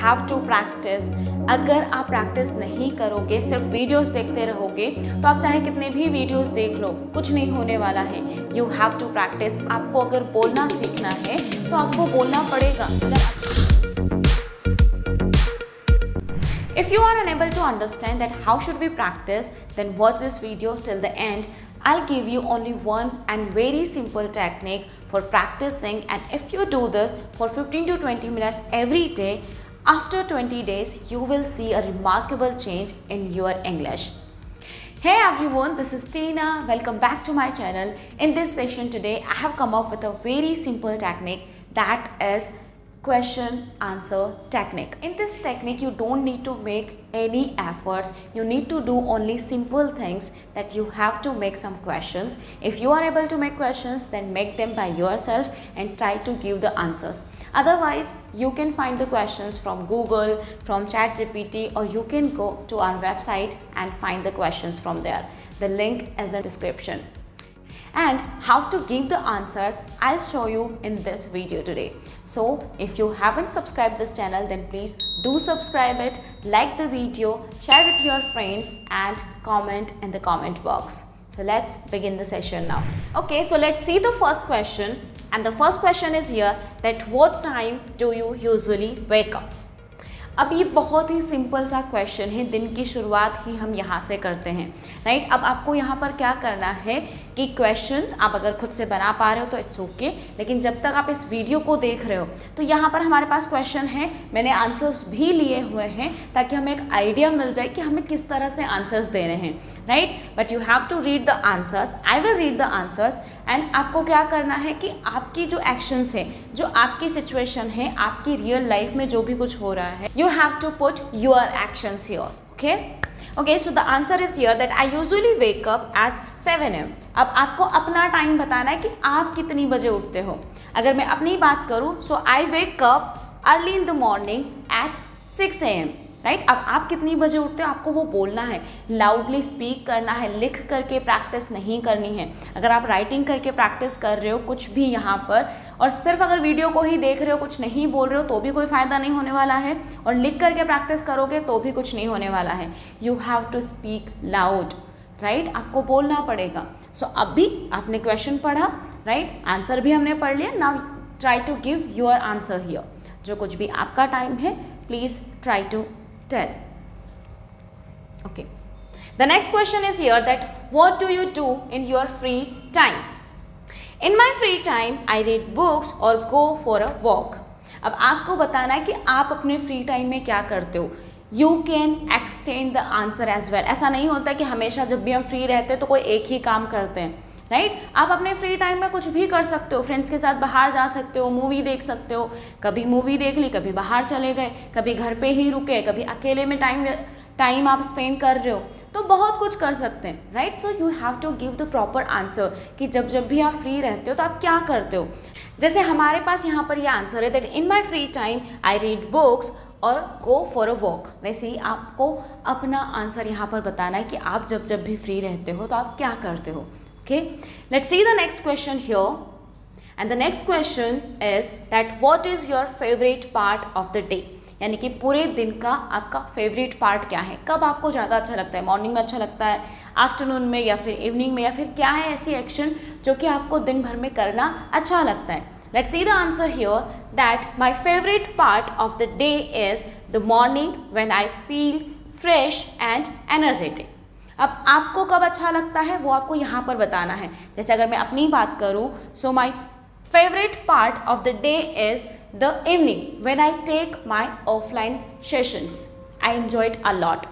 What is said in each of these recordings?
Have to practice. अगर आप practice नहीं करोगे, सिर्फ वीडियोस देखते रहोगे, तो आप चाहे कितने भी वीडियोस देख लो, कुछ नहीं होने वाला है। You have to practice. आपको अगर बोलना सीखना है तो आपको बोलना पड़ेगा। If you are unable to understand that how should we practice, then watch this video till the end. I'll give you only one and very simple technique for practicing, and if you do this for 15 to 20 minutes every day, after 20 days you will see a remarkable change in your English. Hey everyone, this is Tina. Welcome back to my channel. In this session today, I have come up with a very simple technique, that is question answer technique. In this technique you don't need to make any efforts. You need to do only simple things, that you have to make some questions. If you are able to make questions, then make them by yourself and try to give the answers. Otherwise you can find the questions from Google, from ChatGPT, or you can go to our website and find the questions from there. The link is in the description. And how to give the answers, I'll show you in this video today. So if you haven't subscribed this channel, then please do subscribe it, like the video, share with your friends and comment in the comment box. So let's begin the session now. Okay, so let's see the first question, and the first question is here, that what time do you usually wake up? अब ये बहुत ही simple सा question है, दिन की शुरुआत ही हम यहाँ से करते हैं, राइट। अब आपको यहाँ पर क्या करना है कि क्वेश्चंस आप अगर खुद से बना पा रहे हो तो इट्स ओके, लेकिन जब तक आप इस वीडियो को देख रहे हो तो यहाँ पर हमारे पास क्वेश्चन है, मैंने आंसर्स भी लिए हुए हैं ताकि हमें एक आइडिया मिल जाए कि हमें किस तरह से आंसर्स देने हैं, right. But you have to read the answers, I will read the answers, and आपको क्या करना है कि आपकी जो एक्शंस है, जो आपकी सिचुएशन है, आपकी रियल लाइफ में जो भी कुछ हो रहा है, you have to put your actions here. Okay, so the answer is here that I usually wake up at 7 am. अब आपको अपना टाइम बताना है कि आप कितनी बजे उठते हो। अगर मैं अपनी बात करूँ, so I wake up early in the morning at 6 am. Right, अब आप कितनी बजे उठते हो आपको वो बोलना है, लाउडली स्पीक करना है, लिख करके प्रैक्टिस नहीं करनी है। अगर आप राइटिंग करके प्रैक्टिस कर रहे हो कुछ भी यहाँ पर, और सिर्फ अगर वीडियो को ही देख रहे हो, कुछ नहीं बोल रहे हो, तो भी कोई फ़ायदा नहीं होने वाला है, और लिख करके प्रैक्टिस करोगे तो भी कुछ नहीं होने वाला है। You have to speak loud, right, आपको बोलना पड़ेगा। सो अभी आपने क्वेश्चन पढ़ा, राइट, आंसर भी हमने पढ़ लिया। Now try to give your answer here. जो कुछ भी आपका टाइम है, please try to tell. Okay, the next question is here, that what do you do in your free time? In my free time I read books or go for a walk. अब आपको बताना है कि आप अपने free time में क्या करते हो। You can extend the answer as well. ऐसा नहीं होता कि हमेशा जब भी हम फ्री रहते हैं तो कोई एक ही काम करते हैं, राइट। आप अपने फ्री टाइम में कुछ भी कर सकते हो, फ्रेंड्स के साथ बाहर जा सकते हो, मूवी देख सकते हो, कभी मूवी देख ली, कभी बाहर चले गए, कभी घर पे ही रुके, कभी अकेले में टाइम आप स्पेंड कर रहे हो, तो बहुत कुछ कर सकते हैं, right. So you have to give the proper answer कि जब भी आप फ्री रहते हो तो आप क्या करते हो। जैसे हमारे पास यहाँ पर ये आंसर है, that in my free time I read books और गो फॉर अ वॉक। वैसे ही आपको अपना आंसर यहाँ पर बताना है कि आप जब भी फ्री रहते हो तो आप क्या करते हो। Okay, let's see the next question here, and the next question is that what is your favorite part of the day? यानी कि पूरे दिन का आपका फेवरेट पार्ट क्या है, कब आपको ज़्यादा अच्छा लगता है, मॉर्निंग में अच्छा लगता है, आफ्टरनून में, या फिर इवनिंग में, या फिर क्या है ऐसी एक्शन जो कि आपको दिन भर में करना अच्छा लगता है। Let's see the answer here, that my favorite part of the day is the morning when I feel fresh and energetic. अब आपको कब अच्छा लगता है वो आपको यहाँ पर बताना है। जैसे अगर मैं अपनी बात करूँ, so my favourite part of the day is the evening when I take my offline sessions, I enjoy it a lot,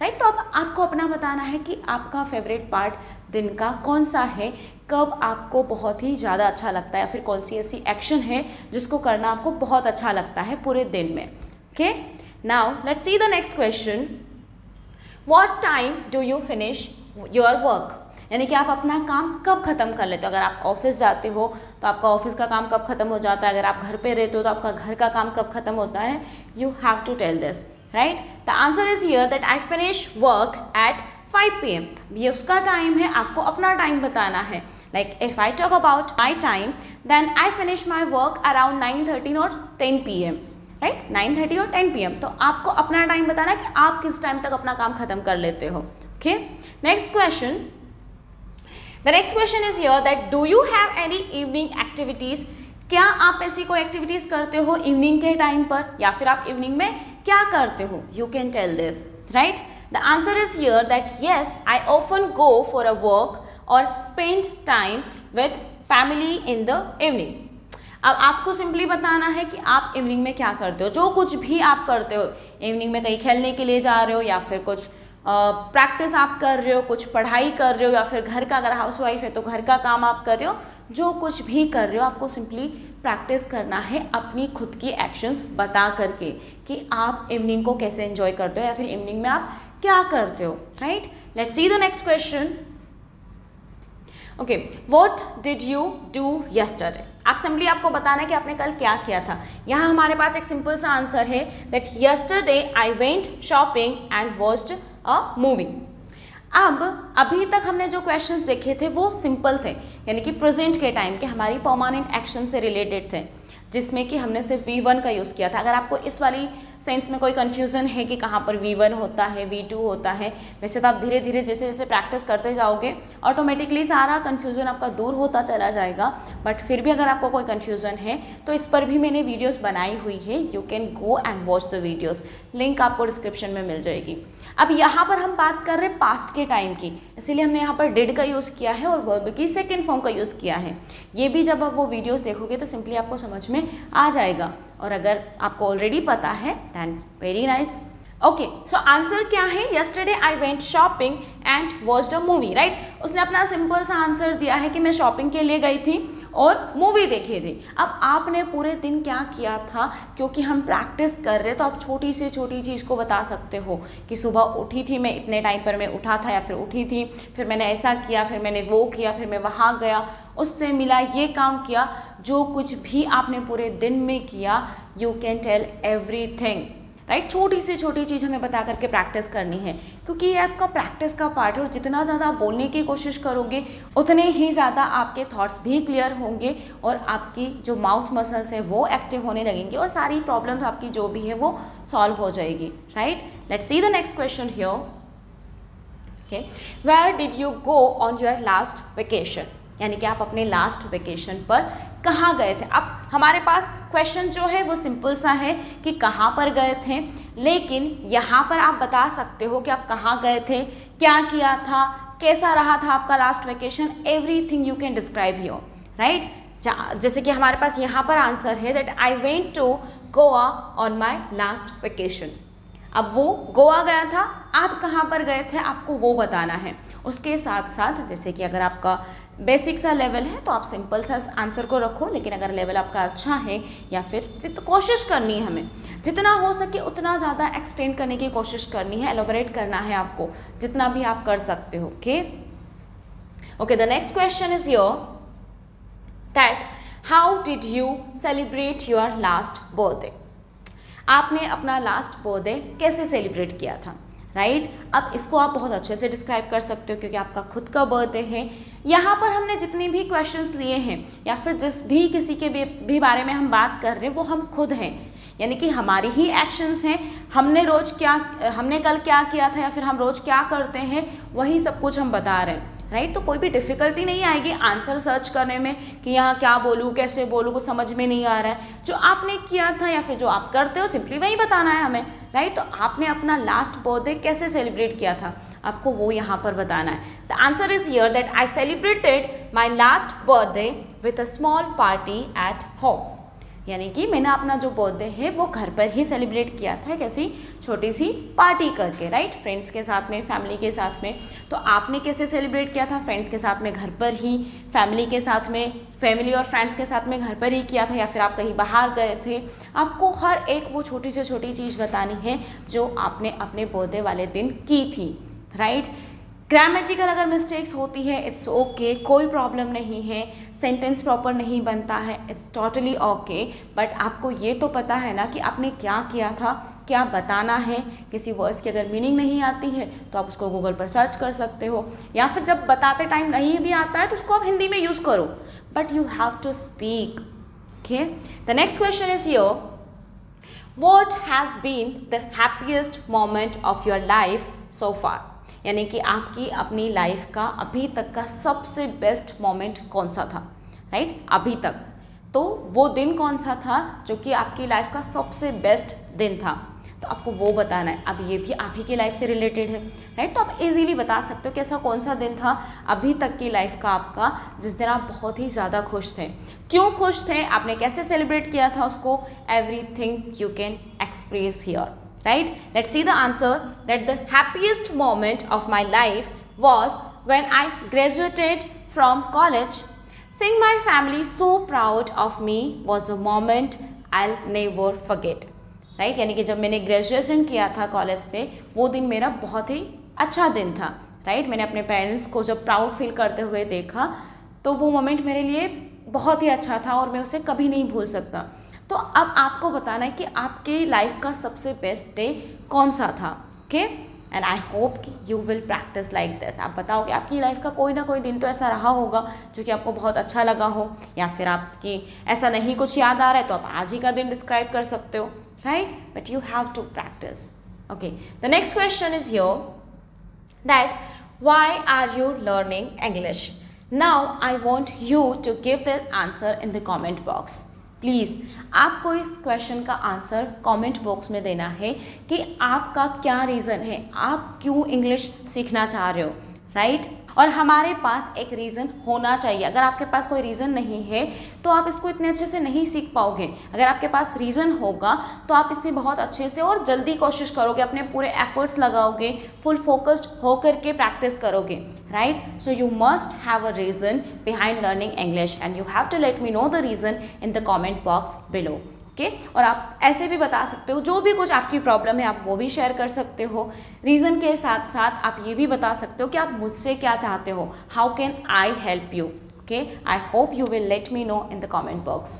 right. तो अब आपको अपना बताना है कि आपका फेवरेट पार्ट दिन का कौन सा है, कब आपको बहुत ही ज़्यादा अच्छा लगता है, या फिर कौन सी ऐसी एक्शन है जिसको करना आपको बहुत अच्छा लगता है पूरे दिन में। Okay, now let's see the next question, What time do you finish your work? यानी कि आप अपना काम कब ख़त्म कर लेते हो। अगर आप ऑफिस जाते हो तो आपका ऑफिस का काम कब ख़त्म हो जाता है, अगर आप घर पे रहते हो तो आपका घर का काम कब ख़त्म होता है। You have to tell this, right. The answer is here that I finish work at 5 PM. ये उसका टाइम है, आपको अपना टाइम बताना है। Like if I talk about my time, then I finish my work around 9:13 or 10 PM. Right, 9:30 और 10 PM। तो आपको अपना टाइम बताना है कि आप किस टाइम तक अपना काम खत्म कर लेते हो। Okay, next question, the next question is here that do you have any evening activities, क्या आप ऐसी कोई एक्टिविटीज करते हो इवनिंग के टाइम पर, या फिर आप इवनिंग में क्या करते हो, you can tell this, right. The answer is here that yes I often go for a walk और spend time with family in the evening. अब आपको सिंपली बताना है कि आप इवनिंग में क्या करते हो, जो कुछ भी आप करते हो इवनिंग में, कहीं खेलने के लिए जा रहे हो या फिर कुछ प्रैक्टिस आप कर रहे हो, कुछ पढ़ाई कर रहे हो, या फिर घर का, अगर हाउसवाइफ है तो घर का काम आप कर रहे हो, जो कुछ भी कर रहे हो आपको सिंपली प्रैक्टिस करना है अपनी खुद की एक्शंस बता करके कि आप इवनिंग को कैसे एंजॉय करते हो या फिर इवनिंग में आप क्या करते हो, right. Let's see the next question. Okay, what did you do yesterday, आप सिंपली आपको बताना है कि आपने कल क्या किया था। यहाँ हमारे पास एक सिंपल सा आंसर है that yesterday I went shopping and watched a movie. अब अभी तक हमने जो क्वेश्चंस देखे थे वो सिंपल थे, यानी कि प्रेजेंट के टाइम के हमारी परमानेंट एक्शन से रिलेटेड थे, जिसमें कि हमने सिर्फ V1 का यूज़ किया था। अगर आपको इस वाली सेंस में कोई कन्फ्यूज़न है कि कहाँ पर V1 होता है, V2 होता है, वैसे तो आप धीरे धीरे जैसे जैसे प्रैक्टिस करते जाओगे ऑटोमेटिकली सारा कन्फ्यूज़न आपका दूर होता चला जाएगा। बट फिर भी अगर आपको कोई कन्फ्यूज़न है तो इस पर भी मैंने वीडियोस बनाई हुई है, you can go and watch the videos, link आपको डिस्क्रिप्शन में मिल जाएगी। अब यहाँ पर हम बात कर रहे हैं पास्ट के टाइम की, इसीलिए हमने यहाँ पर डिड का यूज़ किया है और वर्ब की सेकेंड फॉर्म का यूज़ किया है। ये भी जब आप वो वीडियोस देखोगे तो सिंपली आपको समझ में आ जाएगा, और अगर आपको ऑलरेडी पता है than very nice. Okay, so answer क्या है, yesterday I went shopping and watched a movie, right. उसने अपना सिंपल सा आंसर दिया है कि मैं शॉपिंग के लिए गई थी और मूवी देखी थी। अब आपने पूरे दिन क्या किया था, क्योंकि हम प्रैक्टिस कर रहे तो आप छोटी से छोटी चीज़ को बता सकते हो कि सुबह उठी थी मैं, इतने टाइम पर मैं उठा था या फिर उठी थी, फिर मैंने ऐसा किया, फिर मैंने वो किया, फिर मैं वहाँ गया, उससे मिला, ये काम किया, जो कुछ भी आपने पूरे दिन में किया, you can tell everything, right. छोटी से छोटी चीज़ हमें बता करके प्रैक्टिस करनी है, क्योंकि ये आपका प्रैक्टिस का पार्ट है, और जितना ज़्यादा आप बोलने की कोशिश करोगे उतने ही ज़्यादा आपके थॉट्स भी क्लियर होंगे और आपकी जो माउथ मसल्स हैं वो एक्टिव होने लगेंगे और सारी प्रॉब्लम्स आपकी जो भी है वो सॉल्व हो जाएगी, right. Let's see the next question here. Okay, where did you go on your last vacation, यानी कि आप अपने लास्ट वेकेशन पर कहाँ गए थे। अब हमारे पास क्वेश्चन जो है वो सिंपल सा है कि कहाँ पर गए थे, लेकिन यहाँ पर आप बता सकते हो कि आप कहाँ गए थे, क्या किया था, कैसा रहा था आपका last vacation, everything you can describe here, right. जैसे कि हमारे पास यहाँ पर आंसर है that I went to Goa on my last vacation. अब वो गोवा गया था, आप कहाँ पर गए थे आपको वो बताना है। उसके साथ साथ जैसे कि अगर आपका बेसिक सा लेवल है तो आप सिंपल सा आंसर को रखो, लेकिन अगर लेवल आपका अच्छा है या फिर कोशिश करनी है, हमें जितना हो सके उतना ज़्यादा एक्सटेंड करने की कोशिश करनी है, एलोबरेट करना है आपको, जितना भी आप कर सकते हो। Okay okay, the next question is your that how did you celebrate your last birthday, आपने अपना लास्ट बर्थडे कैसे सेलिब्रेट किया था, राइट। अब इसको आप बहुत अच्छे से डिस्क्राइब कर सकते हो क्योंकि आपका खुद का बर्थडे है। यहाँ पर हमने जितने भी क्वेश्चंस लिए हैं या फिर जिस भी किसी के भी बारे में हम बात कर रहे हैं वो हम खुद हैं, यानी कि हमारी ही एक्शंस हैं। हमने कल क्या किया था या फिर हम रोज़ क्या करते हैं वही सब कुछ हम बता रहे हैं, राइट। तो कोई भी डिफ़िकल्टी नहीं आएगी आंसर सर्च करने में कि यहाँ क्या बोलूँ, कैसे बोलूँ, कुछ समझ में नहीं आ रहा है। जो आपने किया था या फिर जो आप करते हो सिंपली वही बताना है हमें, राइट। तो आपने अपना लास्ट बर्थडे कैसे सेलिब्रेट किया था आपको वो यहाँ पर बताना है। The answer is here that I celebrated my last birthday with a small party at home, यानी कि मैंने अपना जो बर्थडे है वो घर पर ही सेलिब्रेट किया था, कैसी छोटी सी पार्टी करके, राइट, फ्रेंड्स के साथ में, फैमिली के साथ में। तो आपने कैसे सेलिब्रेट किया था, फ्रेंड्स के साथ में घर पर ही, फैमिली के साथ में, फैमिली और फ्रेंड्स के साथ में घर पर ही किया था या फिर आप कहीं बाहर गए थे। आपको हर एक वो छोटी से छोटी चीज़ बतानी है जो आपने अपने बर्थडे वाले दिन की थी, राइट। ग्रामेटिकल अगर मिस्टेक्स होती है इट्स ओके, कोई प्रॉब्लम नहीं है, सेंटेंस प्रॉपर नहीं बनता है इट्स टोटली ओके, बट आपको ये तो पता है ना कि आपने क्या किया था, क्या बताना है। किसी वर्ड्स की अगर मीनिंग नहीं आती है तो आप उसको गूगल पर सर्च कर सकते हो, या फिर जब बताते टाइम नहीं भी आता है तो उसको आप हिंदी में यूज़ करो, but you have to speak. Okay, the next question is your What has been the happiest moment of your life so far? यानी कि आपकी अपनी लाइफ का अभी तक का सबसे बेस्ट मोमेंट कौन सा था, राइट? अभी तक तो वो दिन कौन सा था जो कि आपकी लाइफ का सबसे बेस्ट दिन था, तो आपको वो बताना है। अब ये भी आप ही की लाइफ से रिलेटेड है, राइट? तो आप इजीली बता सकते हो कि ऐसा कौन सा दिन था अभी तक की लाइफ का आपका जिस दिन आप बहुत ही ज़्यादा खुश थे। क्यों खुश थे, आपने कैसे सेलिब्रेट किया था उसको, everything you can express here, right? Let's see the answer that the happiest moment of my life was when I graduated from college. Seeing my family so proud of me was a moment I'll never forget. Right? यानी कि जब मैंने graduation किया था college से, वो दिन मेरा बहुत ही अच्छा दिन था, राइट? मैंने अपने पेरेंट्स को जब प्राउड फील करते हुए देखा तो वो मोमेंट मेरे लिए बहुत ही अच्छा था और मैं उसे कभी नहीं भूल सकता. तो अब आपको बताना है कि आपके लाइफ का सबसे बेस्ट डे कौन सा था, okay? And I hope you will practice like this. आप बताओगे आपकी लाइफ का कोई ना कोई दिन तो ऐसा रहा होगा जो कि आपको बहुत अच्छा लगा हो, या फिर आपकी ऐसा नहीं कुछ याद आ रहा है तो आप आज ही का दिन डिस्क्राइब कर सकते हो, right? But you have to practice. Okay, the next question is here that why are you learning English? Now I want you to give this answer in the comment box. Please आपको इस question का answer comment box में देना है कि आपका क्या reason है, आप क्यों इंग्लिश सीखना चाह रहे हो, राइट? और हमारे पास एक रीज़न होना चाहिए. अगर आपके पास कोई रीज़न नहीं है तो आप इसको इतने अच्छे से नहीं सीख पाओगे. अगर आपके पास रीज़न होगा तो आप इससे बहुत अच्छे से और जल्दी कोशिश करोगे, अपने पूरे एफर्ट्स लगाओगे, फुल फोकस्ड होकर के प्रैक्टिस करोगे, right? So you must have a reason behind learning English and you have to let me know the reason in the comment box below. और आप ऐसे भी बता सकते हो, जो भी कुछ आपकी प्रॉब्लम है आप वो भी शेयर कर सकते हो. रीज़न के साथ साथ आप ये भी बता सकते हो कि आप मुझसे क्या चाहते हो, how can I help you. Okay, I hope you will let me no in the comment box.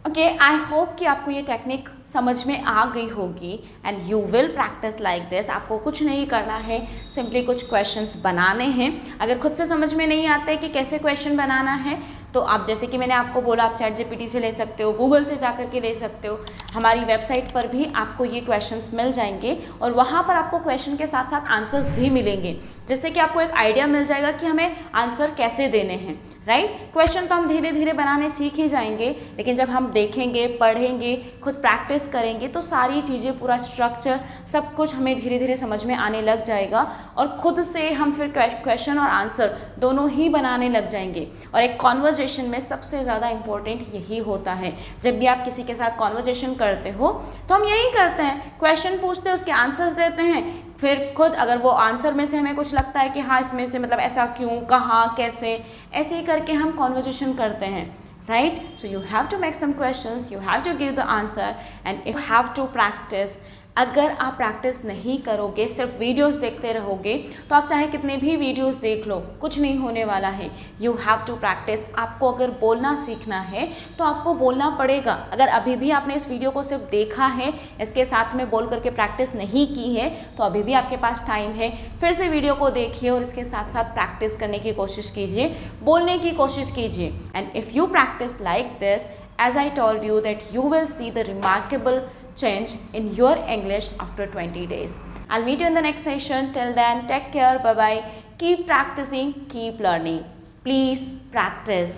Okay, I hope कि आपको ये टेक्निक समझ में आ गई होगी and you will practice like this. आपको कुछ नहीं करना है, सिंपली कुछ क्वेश्चंस बनाने हैं. अगर खुद से समझ में नहीं आता है कि कैसे क्वेश्चन बनाना है तो आप, जैसे कि मैंने आपको बोला, आप ChatGPT से ले सकते हो, गूगल से जाकर के ले सकते हो. हमारी वेबसाइट पर भी आपको ये क्वेश्चंस मिल जाएंगे और वहाँ पर आपको क्वेश्चन के साथ साथ आंसर्स भी मिलेंगे, जिससे कि आपको एक आइडिया मिल जाएगा कि हमें आंसर कैसे देने हैं, राइट? क्वेश्चन तो हम धीरे धीरे बनाने सीख ही जाएंगे, लेकिन जब हम देखेंगे, पढ़ेंगे, खुद प्रैक्टिस करेंगे तो सारी चीज़ें, पूरा स्ट्रक्चर, सब कुछ हमें धीरे धीरे समझ में आने लग जाएगा और खुद से हम फिर क्वेश्चन और आंसर दोनों ही बनाने लग जाएंगे. और एक कॉन्वर्जेशन में सबसे ज़्यादा इम्पोर्टेंट यही होता है. जब भी आप किसी के साथ कॉन्वर्जेशन करते हो तो हम यही करते हैं, क्वेश्चन पूछते हैं, उसके आंसर्स देते हैं, फिर खुद अगर वो आंसर में से हमें कुछ लगता है कि हाँ इसमें से मतलब ऐसा क्यों, कहाँ, कैसे, ऐसे ही करके हम कॉन्वर्जेशन करते हैं, right? So you have to make some questions, you have to give the answer and you have to practice. अगर आप प्रैक्टिस नहीं करोगे, सिर्फ वीडियोस देखते रहोगे, तो आप चाहे कितने भी वीडियोस देख लो, कुछ नहीं होने वाला है. You have to practice. आपको अगर बोलना सीखना है तो आपको बोलना पड़ेगा. अगर अभी भी आपने इस वीडियो को सिर्फ देखा है, इसके साथ में बोल करके प्रैक्टिस नहीं की है, तो अभी भी आपके पास टाइम है. फिर से वीडियो को देखिए और इसके साथ साथ प्रैक्टिस करने की कोशिश कीजिए, बोलने की कोशिश कीजिए. And if you practice like this, as I told you, that you will see the remarkable change in your English after 20 days. I'll meet you in the next session. Till then, take care. Bye bye. Keep practicing, keep learning. Please practice.